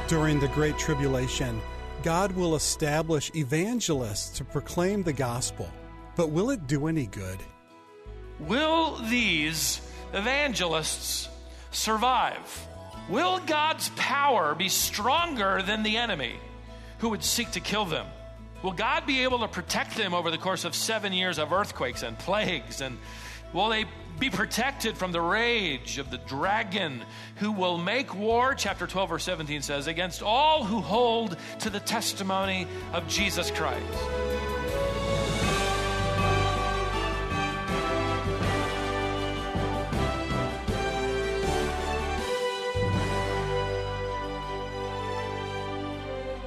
During the Great Tribulation, God will establish evangelists to proclaim the gospel. But will it do any good? Will these evangelists survive? Will God's power be stronger than the enemy who would seek to kill them? Will God be able to protect them over the course of 7 years of earthquakes and plagues? And will they be protected from the rage of the dragon who will make war, chapter 12, verse 17 says, against all who hold to the testimony of Jesus Christ?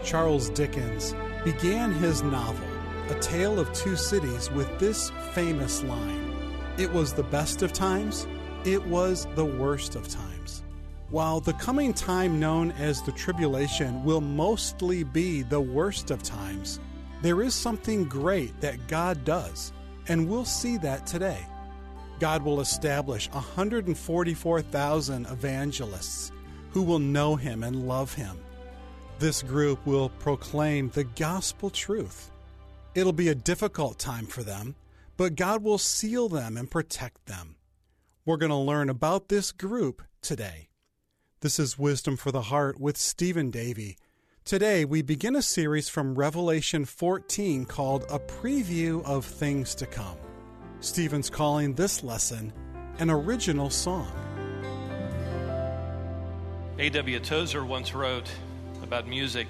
Charles Dickens began his novel, A Tale of Two Cities, with this famous line: "It was the best of times, it was the worst of times." While the coming time known as the tribulation will mostly be the worst of times, there is something great that God does, and we'll see that today. God will establish 144,000 evangelists who will know Him and love Him. This group will proclaim the gospel truth. It'll be a difficult time for them, but God will seal them and protect them. We're going to learn about this group today. This is Wisdom for the Heart with Stephen Davey. Today we begin a series from Revelation 14 called A Preview of Things to Come. Stephen's calling this lesson an original song. A.W. Tozer once wrote about music,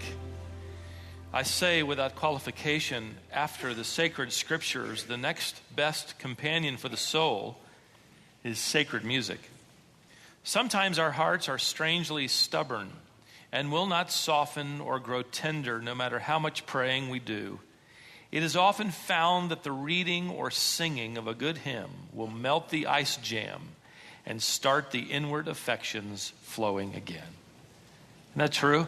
"I say without qualification, after the sacred scriptures, the next best companion for the soul is sacred music. Sometimes our hearts are strangely stubborn and will not soften or grow tender no matter how much praying we do. It is often found that the reading or singing of a good hymn will melt the ice jam and start the inward affections flowing again." Isn't that true?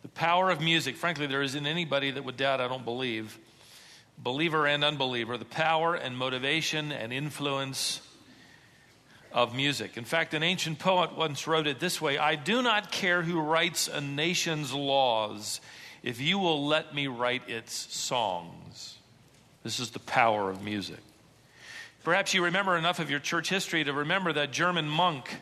The power of music, frankly, there isn't anybody that would doubt, I don't believe, believer and unbeliever, the power and motivation and influence of music. In fact, an ancient poet once wrote it this way: "I do not care who writes a nation's laws, if you will let me write its songs." This is the power of music. Perhaps you remember enough of your church history to remember that German monk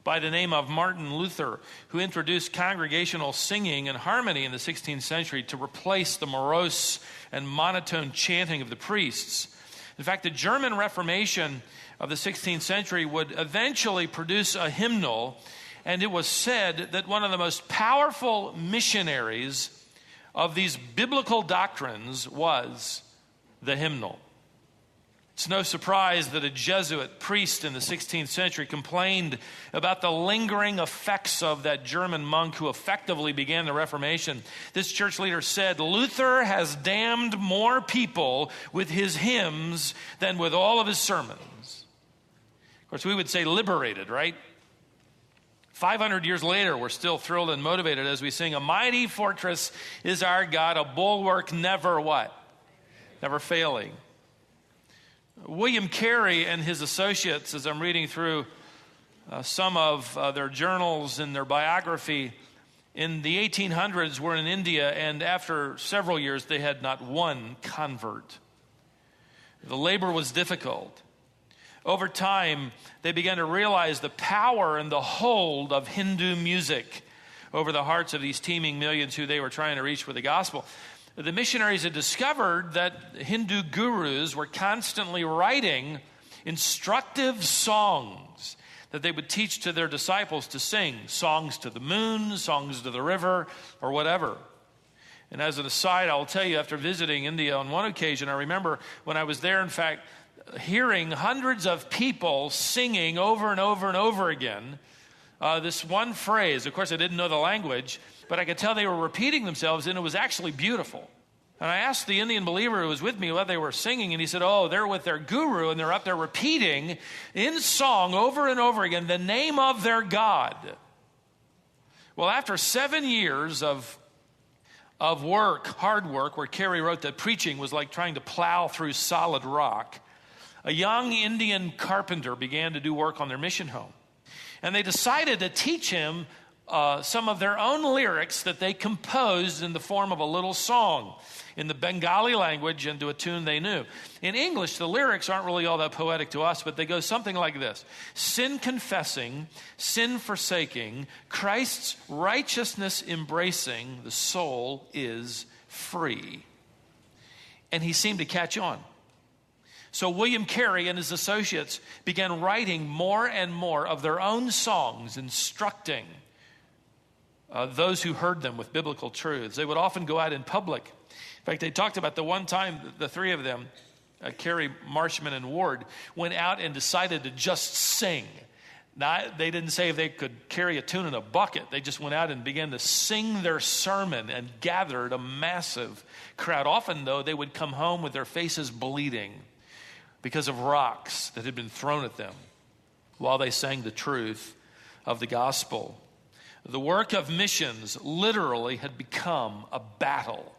by the name of Martin Luther, who introduced congregational singing and harmony in the 16th century to replace the morose and monotone chanting of the priests. In fact, the German Reformation of the 16th century would eventually produce a hymnal, and it was said that one of the most powerful missionaries of these biblical doctrines was the hymnal. It's no surprise that a Jesuit priest in the 16th century complained about the lingering effects of that German monk who effectively began the Reformation. This church leader said, "Luther has damned more people with his hymns than with all of his sermons." Of course, we would say liberated, right? 500 years later, we're still thrilled and motivated as we sing, "A mighty fortress is our God, a bulwark never" what? Never failing. William Carey and his associates, as I'm reading through some of their journals and their biography, in the 1800s were in India, and after several years they had not one convert. The labor was difficult. Over time, they began to realize the power and the hold of Hindu music over the hearts of these teeming millions who they were trying to reach with the gospel. The missionaries had discovered that Hindu gurus were constantly writing instructive songs that they would teach to their disciples to sing, songs to the moon, songs to the river, or whatever. And as an aside, I'll tell you, after visiting India on one occasion, I remember when I was there, in fact, hearing hundreds of people singing over and over and over again this one phrase. Of course, I didn't know the language, but I could tell they were repeating themselves, and it was actually beautiful. And I asked the Indian believer who was with me what they were singing, and he said, "Oh, they're with their guru, and they're up there repeating in song over and over again the name of their God." Well, after 7 years of work, hard work, where Carey wrote that preaching was like trying to plow through solid rock, a young Indian carpenter began to do work on their mission home. And they decided to teach him some of their own lyrics that they composed in the form of a little song in the Bengali language and to a tune they knew. In English, the lyrics aren't really all that poetic to us, but they go something like this. Sin confessing, sin forsaking, Christ's righteousness embracing, the soul is free. And he seemed to catch on. So William Carey and his associates began writing more and more of their own songs, instructing those who heard them with biblical truths. They would often go out in public. In fact, they talked about the one time the three of them, Carey, Marshman, and Ward, went out and decided to just sing. Now, they didn't say if they could carry a tune in a bucket. They just went out and began to sing their sermon and gathered a massive crowd. Often, though, they would come home with their faces bleeding because of rocks that had been thrown at them while they sang the truth of the gospel. The work of missions literally had become a battle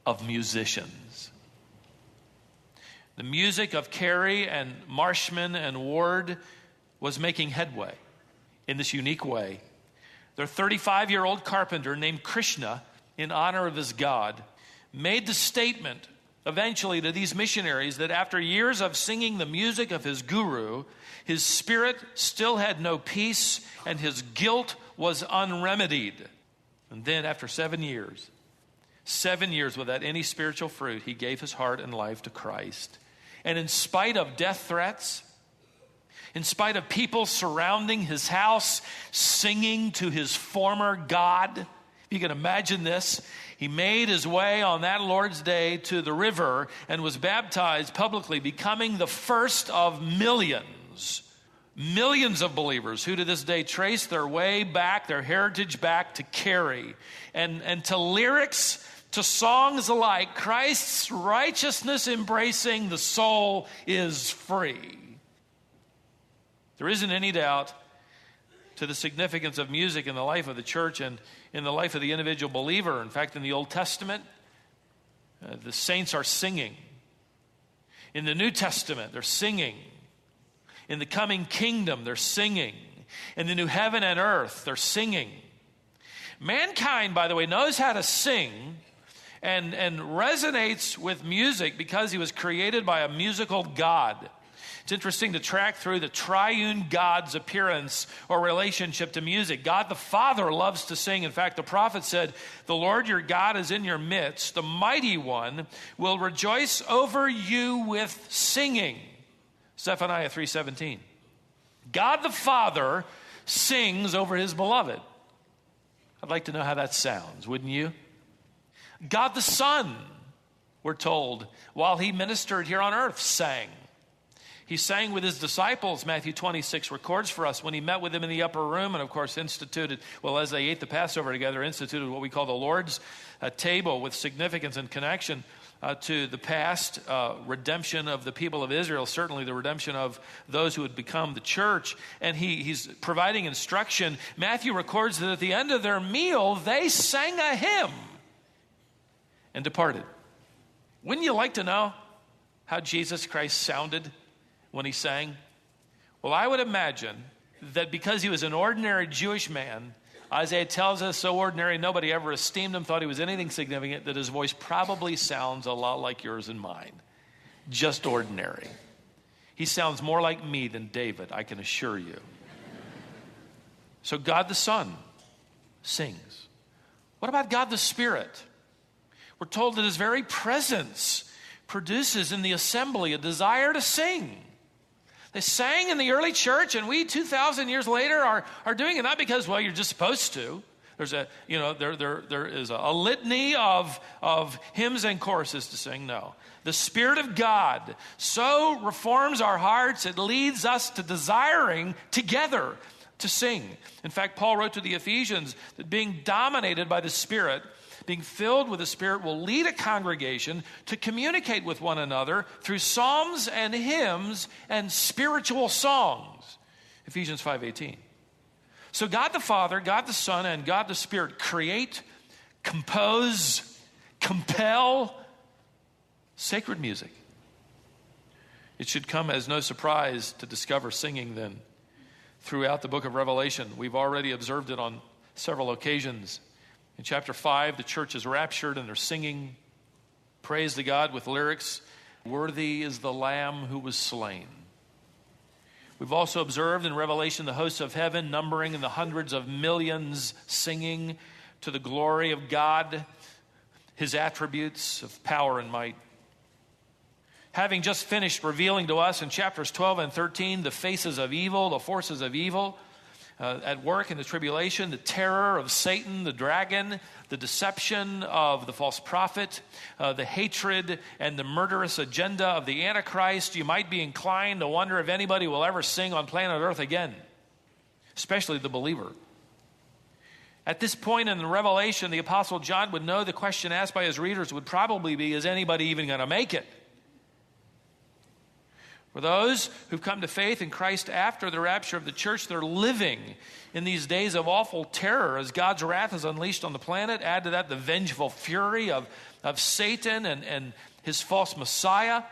of musicians. The music of Carey and Marshman and Ward was making headway in this unique way. Their 35-year-old carpenter named Krishna, in honor of his God, made the statement eventually to these missionaries that after years of singing the music of his guru, his spirit still had no peace and his guilt was unremedied. And then after 7 years without any spiritual fruit, he gave his heart and life to Christ. And in spite of death threats, in spite of people surrounding his house, singing to his former God, if you can imagine this, he made his way on that Lord's Day to the river and was baptized publicly, becoming the first of millions of believers who to this day trace their way back, their heritage back to Carey and to lyrics, to songs alike. Christ's righteousness embracing, the soul is free. There isn't any doubt to the significance of music in the life of the church and in the life of the individual believer. In fact, in the Old Testament, the saints are singing. In the New Testament, they're singing. In the coming kingdom, they're singing. In the new heaven and earth, they're singing. Mankind, by the way, knows how to sing and resonates with music because he was created by a musical God. It's interesting to track through the triune God's appearance or relationship to music. God the Father loves to sing. In fact, the prophet said, "The Lord your God is in your midst. The mighty one will rejoice over you with singing." Zephaniah 3:17. God the Father sings over his beloved. I'd like to know how that sounds, wouldn't you? God the Son, we're told, while he ministered here on earth, sang. He sang with his disciples, Matthew 26 records for us, when he met with them in the upper room and, of course, instituted, as they ate the Passover together, instituted what we call the Lord's table with significance and connection to the past redemption of the people of Israel, certainly the redemption of those who had become the church. And he's providing instruction. Matthew records that at the end of their meal, they sang a hymn and departed. Wouldn't you like to know how Jesus Christ sounded when he sang? Well, I would imagine that because he was an ordinary Jewish man, Isaiah tells us so ordinary, nobody ever esteemed him, thought he was anything significant, that his voice probably sounds a lot like yours and mine. Just ordinary. He sounds more like me than David, I can assure you. So God the Son sings. What about God the Spirit? We're told that his very presence produces in the assembly a desire to sing. They sang in the early church, and we 2,000 years later are doing it not because, you're just supposed to. There's there is a litany of hymns and choruses to sing. No. The Spirit of God so reforms our hearts, it leads us to desiring together to sing. In fact, Paul wrote to the Ephesians that being dominated by the Spirit, being filled with the Spirit, will lead a congregation to communicate with one another through psalms and hymns and spiritual songs. Ephesians 5:18. So God the Father, God the Son, and God the Spirit create, compose, compel sacred music. It should come as no surprise to discover singing then throughout the book of Revelation. We've already observed it on several occasions. In chapter 5, the church is raptured and they're singing praise to God with lyrics, "Worthy is the Lamb who was slain." We've also observed in Revelation the hosts of heaven numbering in the hundreds of millions singing to the glory of God, his attributes of power and might. Having just finished revealing to us in chapters 12 and 13 the faces of evil, the forces of evil at work in the tribulation, the terror of Satan, the dragon, the deception of the false prophet, the hatred and the murderous agenda of the Antichrist, you might be inclined to wonder if anybody will ever sing on planet Earth again, especially the believer. At this point in the Revelation, the Apostle John would know the question asked by his readers would probably be, is anybody even going to make it? For those who've come to faith in Christ after the rapture of the church, they're living in these days of awful terror as God's wrath is unleashed on the planet. Add to that the vengeful fury of Satan and his false Messiah.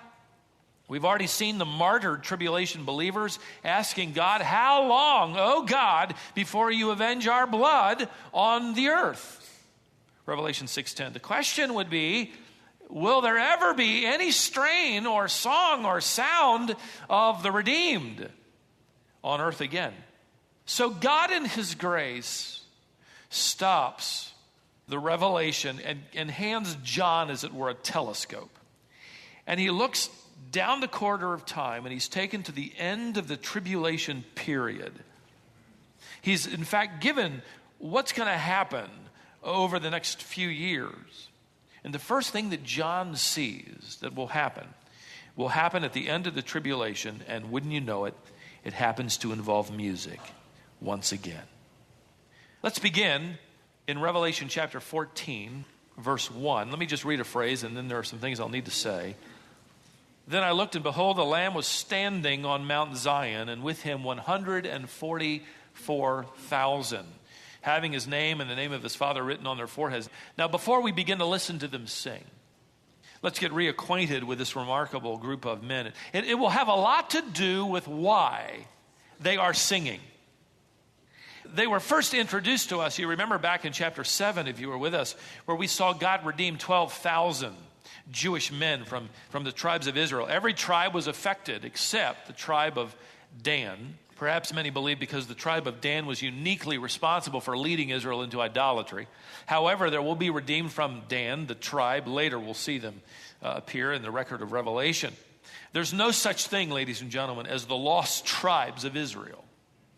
We've already seen the martyred tribulation believers asking God, "How long, O God, before you avenge our blood on the earth?" Revelation 6:10. The question would be, will there ever be any strain or song or sound of the redeemed on earth again? So God in his grace stops the revelation and hands John, as it were, a telescope. And he looks down the corridor of time and he's taken to the end of the tribulation period. He's in fact given what's going to happen over the next few years. And the first thing that John sees that will happen at the end of the tribulation, and wouldn't you know it, it happens to involve music once again. Let's begin in Revelation chapter 14, verse 1. Let me just read a phrase, and then there are some things I'll need to say. "Then I looked, and behold, the Lamb was standing on Mount Zion, and with him 144,000. having his name and the name of his Father written on their foreheads." Now, before we begin to listen to them sing, let's get reacquainted with this remarkable group of men. It will have a lot to do with why they are singing. They were first introduced to us, you remember back in chapter 7, if you were with us, where we saw God redeem 12,000 Jewish men from the tribes of Israel. Every tribe was affected except the tribe of Dan. Perhaps many believe because the tribe of Dan was uniquely responsible for leading Israel into idolatry. However, there will be redeemed from Dan, the tribe. Later we'll see them appear in the record of Revelation. There's no such thing, ladies and gentlemen, as the lost tribes of Israel.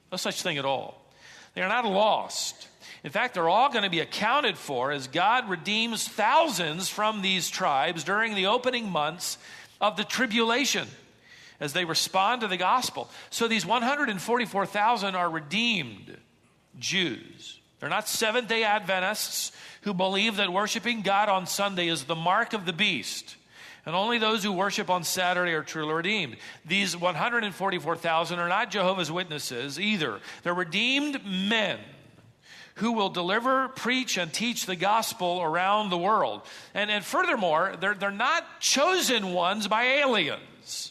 No such thing at all. They are not lost. In fact, they're all going to be accounted for as God redeems thousands from these tribes during the opening months of the tribulation, as they respond to the gospel. So these 144,000 are redeemed Jews. They're not Seventh-day Adventists who believe that worshiping God on Sunday is the mark of the beast, and only those who worship on Saturday are truly redeemed. These 144,000 are not Jehovah's Witnesses either. They're redeemed men who will deliver, preach, and teach the gospel around the world. And furthermore, they're not chosen ones by aliens.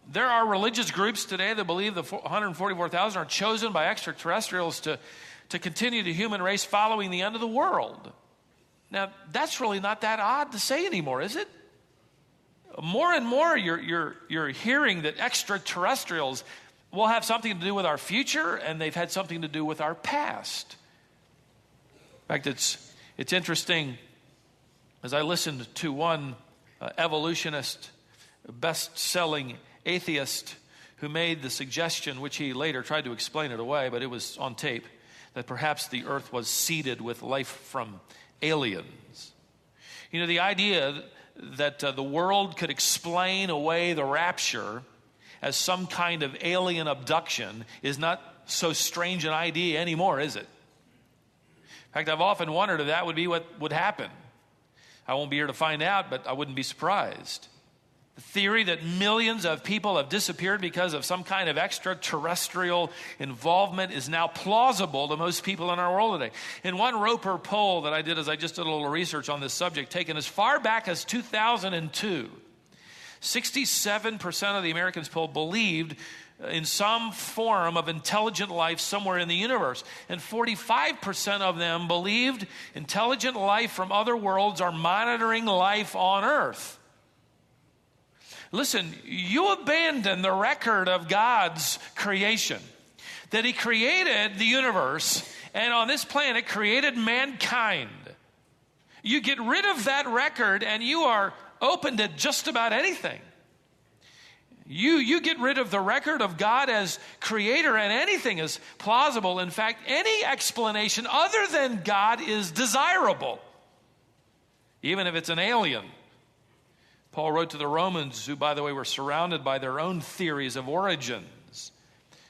There are religious groups today that believe the 144,000 are chosen by extraterrestrials to continue the human race following the end of the world. Now, that's really not that odd to say anymore, is it? More and more you're hearing that extraterrestrials will have something to do with our future, and they've had something to do with our past. In fact, it's interesting, as I listened to one evolutionist, best-selling atheist who made the suggestion, which he later tried to explain it away, but it was on tape, that perhaps the earth was seeded with life from aliens. You know, the idea that the world could explain away the rapture as some kind of alien abduction is not so strange an idea anymore, is it? In fact, I've often wondered if that would be what would happen. I won't be here to find out, but I wouldn't be surprised. The theory that millions of people have disappeared because of some kind of extraterrestrial involvement is now plausible to most people in our world today. In one Roper poll that I did as I just did a little research on this subject, taken as far back as 2002, 67% of the Americans polled believed in some form of intelligent life somewhere in the universe. And 45% of them believed intelligent life from other worlds are monitoring life on Earth. Listen, you abandon the record of God's creation, that He created the universe, and on this planet created mankind. You get rid of that record and you are open to just about anything. You get rid of the record of God as creator and anything is plausible. In fact, any explanation other than God is desirable, even if it's an alien. Paul wrote to the Romans, who, by the way, were surrounded by their own theories of origins,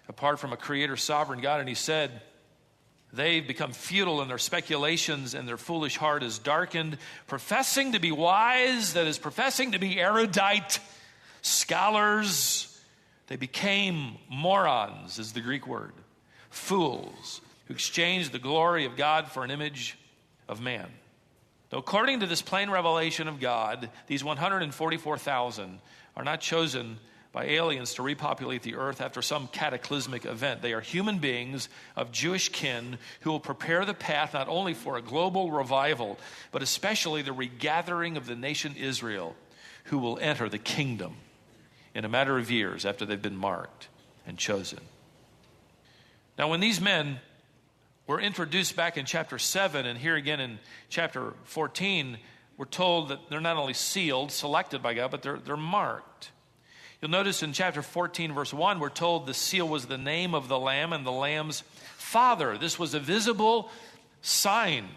apart from a creator sovereign God, and he said, they've become futile in their speculations, and their foolish heart is darkened. Professing to be wise, that is, professing to be erudite scholars, they became morons, is the Greek word. Fools who exchanged the glory of God for an image of man. Though according to this plain revelation of God, these 144,000 are not chosen by aliens to repopulate the earth after some cataclysmic event. They are human beings of Jewish kin who will prepare the path not only for a global revival, but especially the regathering of the nation Israel, who will enter the kingdom in a matter of years after they've been marked and chosen. Now, when these men were introduced back in chapter 7 and here again in chapter 14, we're told that they're not only sealed, selected by God, but they're marked. You'll notice in chapter 14, verse 1, we're told the seal was the name of the Lamb and the Lamb's father. This was a visible sign.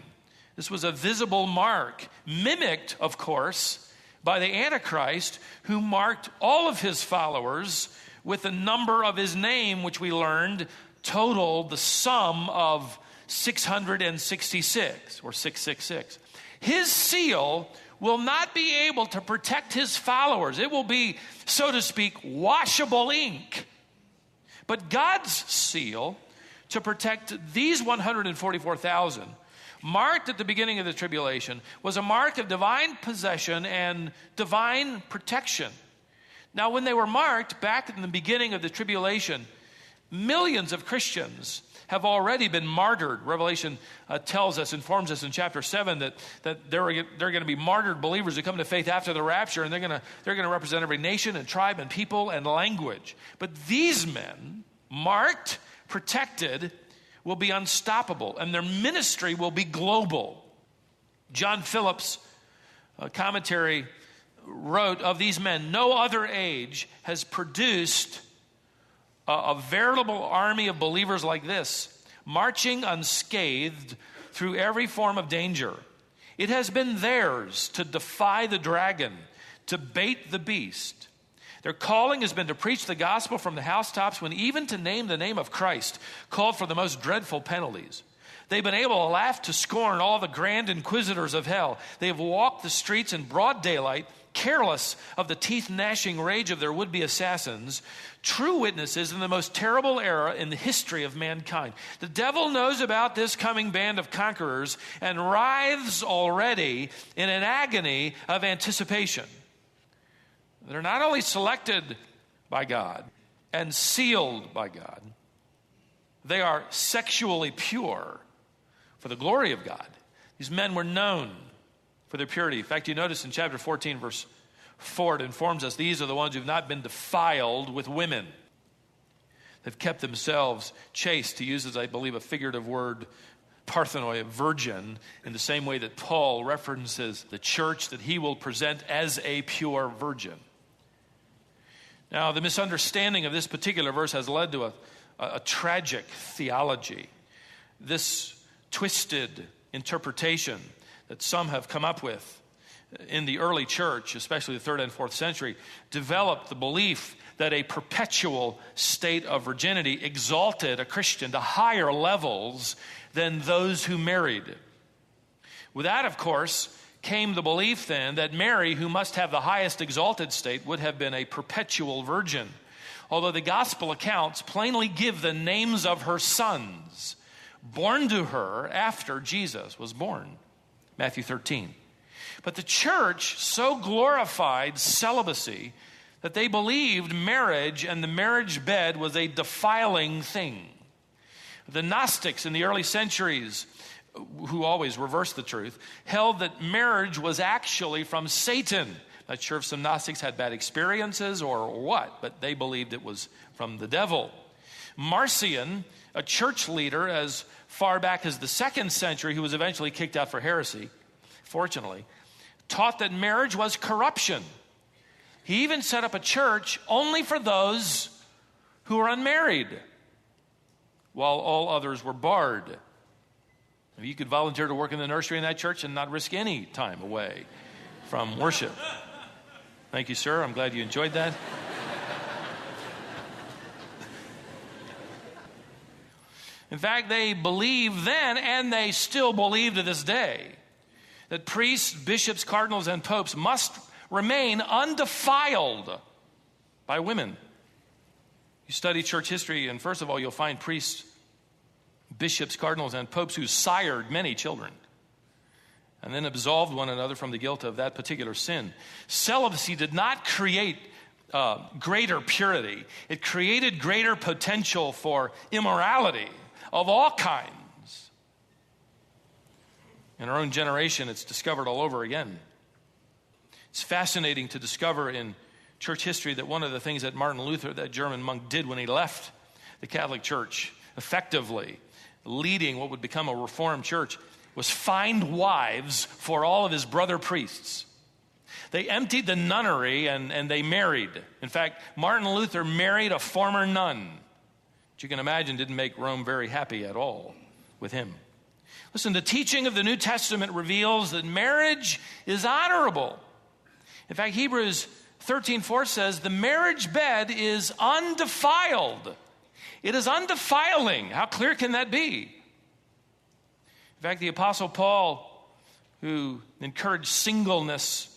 This was a visible mark, mimicked, of course, by the Antichrist, who marked all of his followers with the number of his name, which we learned totaled the sum of 666, or 666. His seal will not be able to protect his followers. It will be, so to speak, washable ink. But God's seal, to protect these 144,000, marked at the beginning of the tribulation, was a mark of divine possession and divine protection. Now, when they were marked back in the beginning of the tribulation, millions of Christians have already been martyred. Revelation tells us, informs us in chapter 7 that there are going to be martyred believers who come to faith after the rapture, and they're going to represent every nation and tribe and people and language. But these men, marked, protected, will be unstoppable, and their ministry will be global. John Phillips' commentary wrote of these men, no other age has produced a veritable army of believers like this, marching unscathed through every form of danger. It has been theirs to defy the dragon, to bait the beast. Their calling has been to preach the gospel from the housetops, when even to name the name of Christ called for the most dreadful penalties. They've been able to laugh to scorn all the grand inquisitors of hell. They have walked the streets in broad daylight, careless of the teeth-gnashing rage of their would-be assassins, true witnesses in the most terrible era in the history of mankind. The devil knows about this coming band of conquerors and writhes already in an agony of anticipation. They're not only selected by God and sealed by God, they are sexually pure for the glory of God. These men were known for their purity. In fact, you notice in chapter 14, verse 4, it informs us these are the ones who have not been defiled with women. They've kept themselves chaste, to use, as I believe, a figurative word, parthenoi, a virgin, in the same way that Paul references the church that he will present as a pure virgin. Now, the misunderstanding of this particular verse has led to a tragic theology. This twisted interpretation that some have come up with in the early church, especially the 3rd and 4th century, developed the belief that a perpetual state of virginity exalted a Christian to higher levels than those who married. With that, of course, came the belief then that Mary, who must have the highest exalted state, would have been a perpetual virgin. Although the gospel accounts plainly give the names of her sons, born to her after Jesus was born. Matthew 13. But the church so glorified celibacy that they believed marriage and the marriage bed was a defiling thing. The Gnostics in the early centuries, who always reversed the truth, held that marriage was actually from Satan. Not sure if some Gnostics had bad experiences or what, but they believed it was from the devil. Marcion, a church leader as far back as the 2nd century, who was eventually kicked out for heresy, fortunately, taught that marriage was corruption. He even set up a church only for those who were unmarried, while all others were barred. You could volunteer to work in the nursery in that church and not risk any time away from worship. Thank you, sir. I'm glad you enjoyed that. In fact, they believed then, and they still believe to this day, that priests, bishops, cardinals, and popes must remain undefiled by women. You study church history, and first of all, you'll find priests, bishops, cardinals, and popes who sired many children and then absolved one another from the guilt of that particular sin. Celibacy did not create greater purity. It created greater potential for immorality of all kinds. In our own generation, it's discovered all over again. It's fascinating to discover in church history that one of the things that Martin Luther, that German monk, did when he left the Catholic Church, effectively leading what would become a Reformed church, was find wives for all of his brother priests. They emptied the nunnery and they married. In fact, Martin Luther married a former nun, which you can imagine didn't make Rome very happy at all with him. Listen, the teaching of the New Testament reveals that marriage is honorable. In fact, Hebrews 13:4 says, the marriage bed is undefiled. It is undefiling. How clear can that be? In fact, the Apostle Paul, who encouraged singleness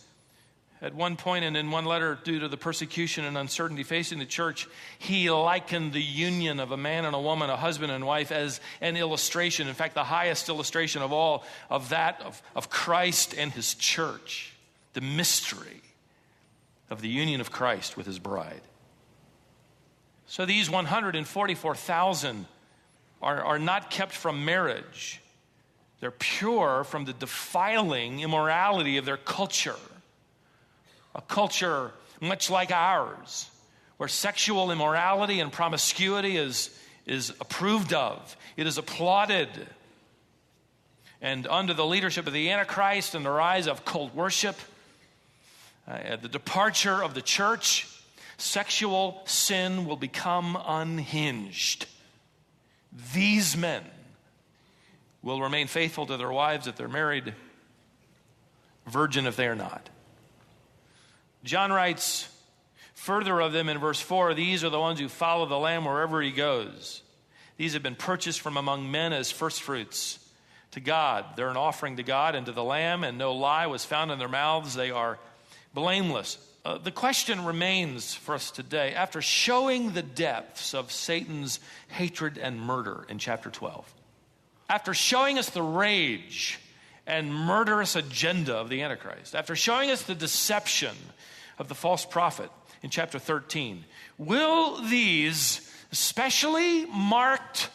at one point and in one letter due to the persecution and uncertainty facing the church, he likened the union of a man and a woman, a husband and wife, as an illustration. In fact, the highest illustration of all of that of Christ and his church, the mystery of the union of Christ with his bride. So these 144,000 are not kept from marriage. They're pure from the defiling immorality of their culture. A culture much like ours, where sexual immorality and promiscuity is approved of. It is applauded. And under the leadership of the Antichrist and the rise of cult worship, the departure of the church, sexual sin will become unhinged. These men will remain faithful to their wives if they're married, virgin if they are not. John writes further of them in verse 4, these are the ones who follow the Lamb wherever he goes. These have been purchased from among men as firstfruits to God. They're an offering to God and to the Lamb, and no lie was found in their mouths. They are blameless. The question remains for us today, after showing the depths of Satan's hatred and murder in chapter 12, after showing us the rage and murderous agenda of the Antichrist, after showing us the deception of the false prophet in chapter 13, will these specially marked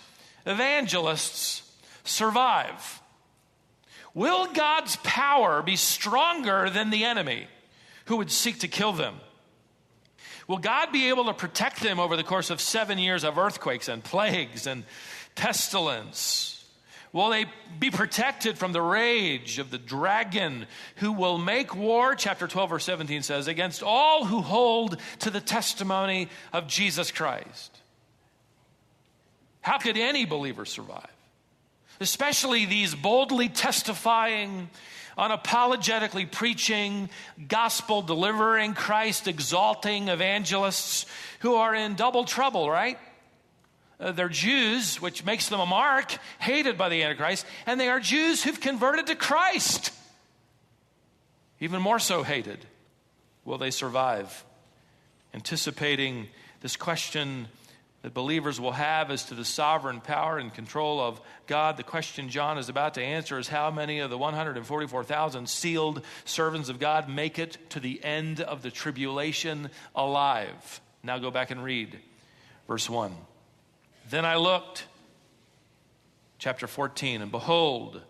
evangelists survive? Will God's power be stronger than the enemy who would seek to kill them? Will God be able to protect them over the course of 7 years of earthquakes and plagues and pestilence? Will they be protected from the rage of the dragon who will make war, chapter 12, verse 17 says, against all who hold to the testimony of Jesus Christ? How could any believer survive? Especially these boldly testifying, unapologetically preaching, gospel delivering, Christ exalting evangelists who are in double trouble, right? They're Jews, which makes them a mark, hated by the Antichrist, and they are Jews who've converted to Christ. Even more so hated. Will they survive? Anticipating this question that believers will have as to the sovereign power and control of God. The question John is about to answer is how many of the 144,000 sealed servants of God make it to the end of the tribulation alive. Now go back and read verse 1. Then I looked, chapter 14, and behold,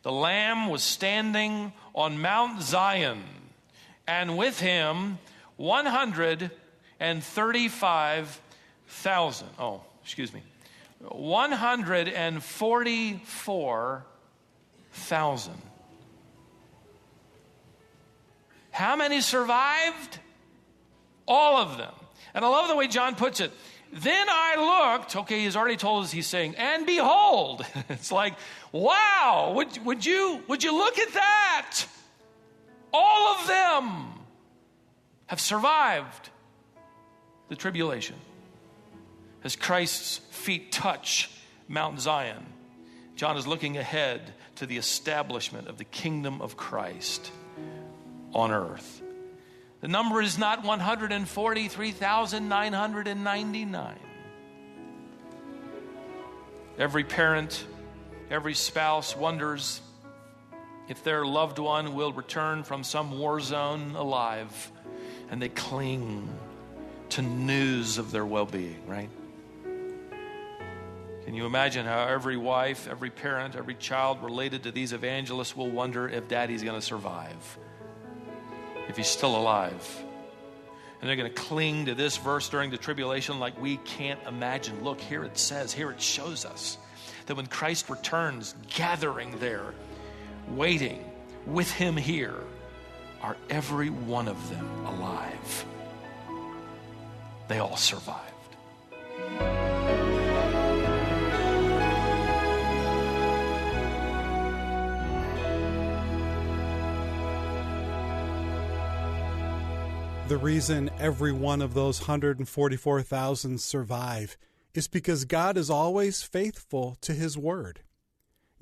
the Lamb was standing on Mount Zion, and with him 144,000. How many survived? All of them. And I love the way John puts it. Then I looked, okay, he's already told us, he's saying, and behold. It's like, wow, would you look at that? All of them have survived the tribulation. As Christ's feet touch Mount Zion, John is looking ahead to the establishment of the kingdom of Christ on earth. The number is not 143,999. Every parent, every spouse wonders if their loved one will return from some war zone alive, and they cling to news of their well-being, right? Can you imagine how every wife, every parent, every child related to these evangelists will wonder if daddy's going to survive, if he's still alive? And they're going to cling to this verse during the tribulation like we can't imagine. Look, here it says, here it shows us that when Christ returns, gathering there, waiting with him here, are every one of them alive. They all survived. The reason every one of those 144,000 survive is because God is always faithful to his word.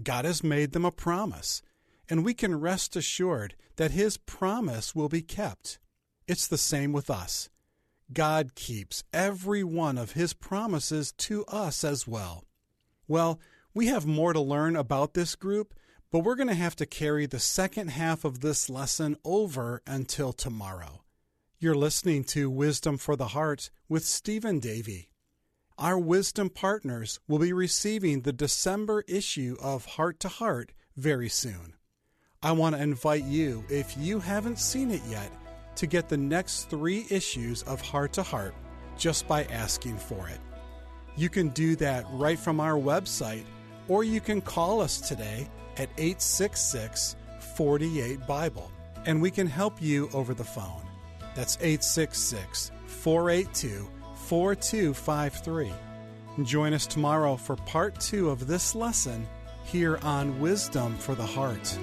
God has made them a promise, and we can rest assured that his promise will be kept. It's the same with us. God keeps every one of his promises to us as well. Well, we have more to learn about this group, but we're going to have to carry the second half of this lesson over until tomorrow. You're listening to Wisdom for the Heart with Stephen Davey. Our wisdom partners will be receiving the December issue of Heart to Heart very soon. I want to invite you, if you haven't seen it yet, to get the next 3 issues of Heart to Heart just by asking for it. You can do that right from our website, or you can call us today at 866-48-BIBLE, and we can help you over the phone. That's 866-482-4253. Join us tomorrow for part 2 of this lesson here on Wisdom for the Heart.